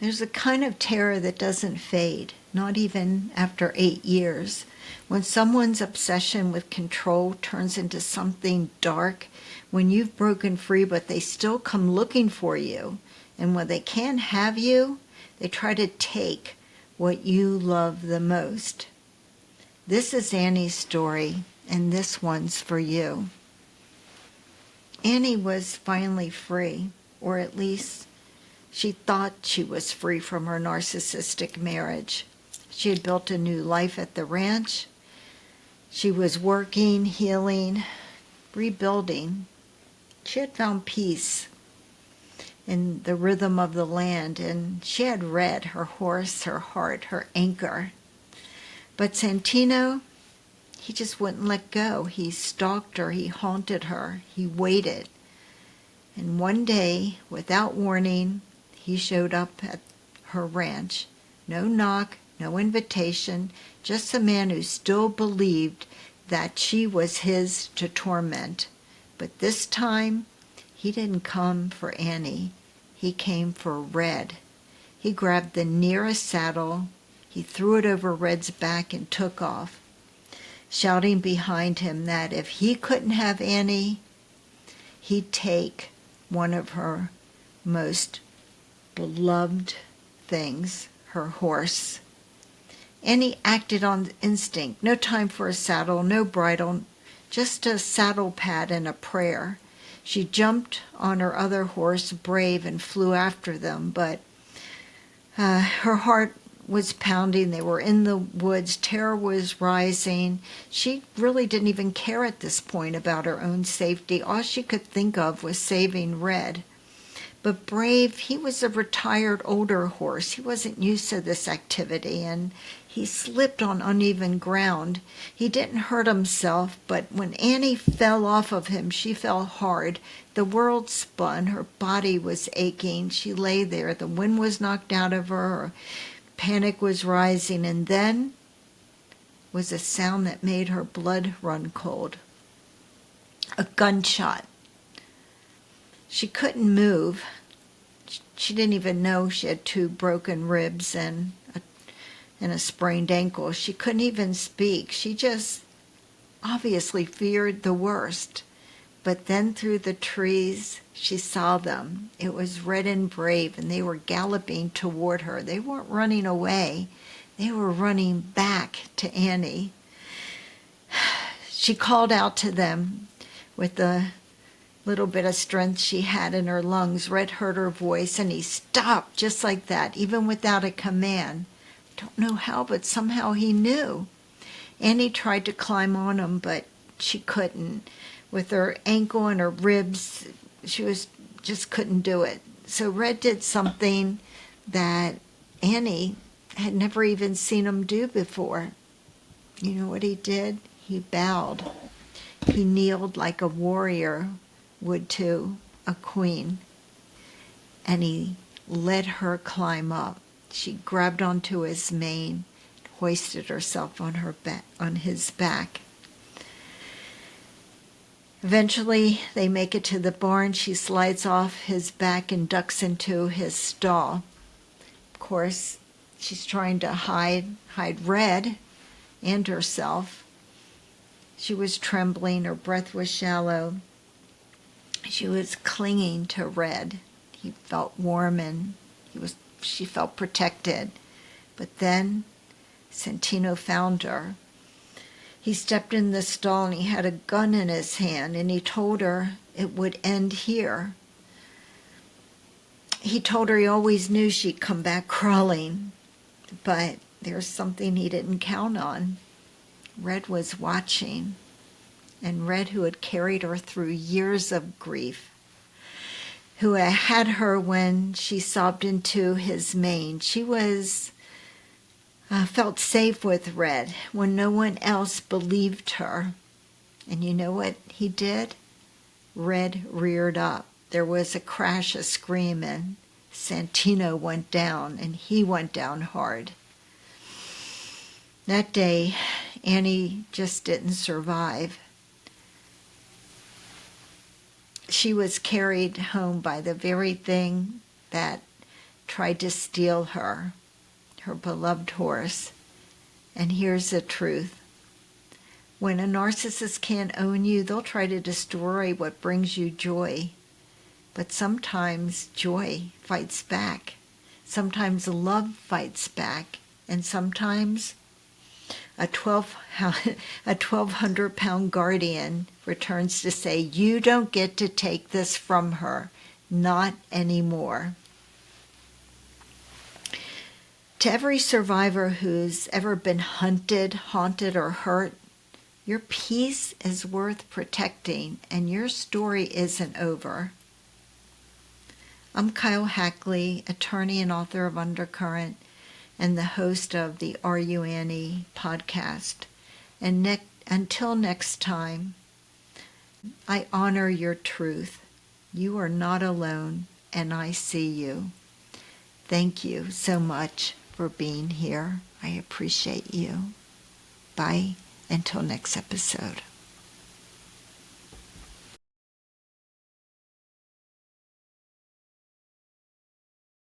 There's a kind of terror that doesn't fade, not even after 8 years. When someone's obsession with control turns into something dark, when you've broken free but they still come looking for you, and when they can't have you, they try to take what you love the most. This is Annie's story, and this one's for you. Annie was finally free, or at least she thought she was free from her narcissistic marriage. She had built a new life at the ranch. She was working, healing, rebuilding. She had found peace in the rhythm of the land, and she had Red, her horse, her heart, her anchor. But Santino, he just wouldn't let go. He stalked her, he haunted her, he waited. And one day, without warning, he showed up at her ranch. No knock, no invitation, just a man who still believed that she was his to torment. But this time, he didn't come for Annie. He came for Red. He grabbed the nearest saddle, he threw it over Red's back and took off, shouting behind him that if he couldn't have Annie, he'd take one of her most beloved things, her horse. Annie acted on instinct. No time for a saddle, no bridle, just a saddle pad and a prayer. She jumped on her other horse, brave, and flew after them, but her heart was pounding. They were in the woods. Terror was rising. She really didn't even care at this point about her own safety. All she could think of was saving Red. But Brave, he was a retired older horse. He wasn't used to this activity, and he slipped on uneven ground. He didn't hurt himself, but when Annie fell off of him, she fell hard. The world spun. Her body was aching. She lay there. The wind was knocked out of her. Her panic was rising, and then was a sound that made her blood run cold. A gunshot. She couldn't move. She didn't even know she had 2 broken ribs and a sprained ankle. She couldn't even speak. She just obviously feared the worst. But then through the trees, she saw them. It was Red and Brave, and they were galloping toward her. They weren't running away. They were running back to Annie. She called out to them with the little bit of strength she had in her lungs. Red heard her voice, and he stopped just like that, even without a command. Don't know how, but somehow he knew. Annie tried to climb on him, but she couldn't. With her ankle and her ribs, she just couldn't do it. So Red did something that Annie had never even seen him do before. You know what he did? He bowed. He kneeled like a warrior would to a queen, and he let her climb up. She grabbed onto his mane, hoisted herself on his back. Eventually, they make it to the barn. She slides off his back and ducks into his stall. Of course, she's trying to hide Red and herself. She was trembling. Her breath was shallow. She was clinging to Red. He felt warm, and she felt protected. But then Santino found her. He stepped in the stall, and he had a gun in his hand, and he told her it would end here. He told her he always knew she'd come back crawling, but there's something he didn't count on. Red was watching, and Red, who had carried her through years of grief, who had her when she sobbed into his mane. She felt safe with Red when no one else believed her. And you know what he did? Red reared up. There was a crash, a scream, and Santino went down, and he went down hard. That day, Annie just didn't survive. She was carried home by the very thing that tried to steal her beloved horse. And here's the truth. When a narcissist can't own you, they'll try to destroy what brings you joy. But sometimes joy fights back. Sometimes love fights back. And sometimes a 1,200-pound guardian returns to say, you don't get to take this from her. Not anymore. To every survivor who's ever been hunted, haunted, or hurt, your peace is worth protecting, and your story isn't over. I'm Kyle Hackley, attorney and author of Undercurrent, and the host of the AreYouAnnie podcast. And until next time, I honor your truth. You are not alone, and I see you. Thank you so much for being here. I appreciate you. Bye until next episode.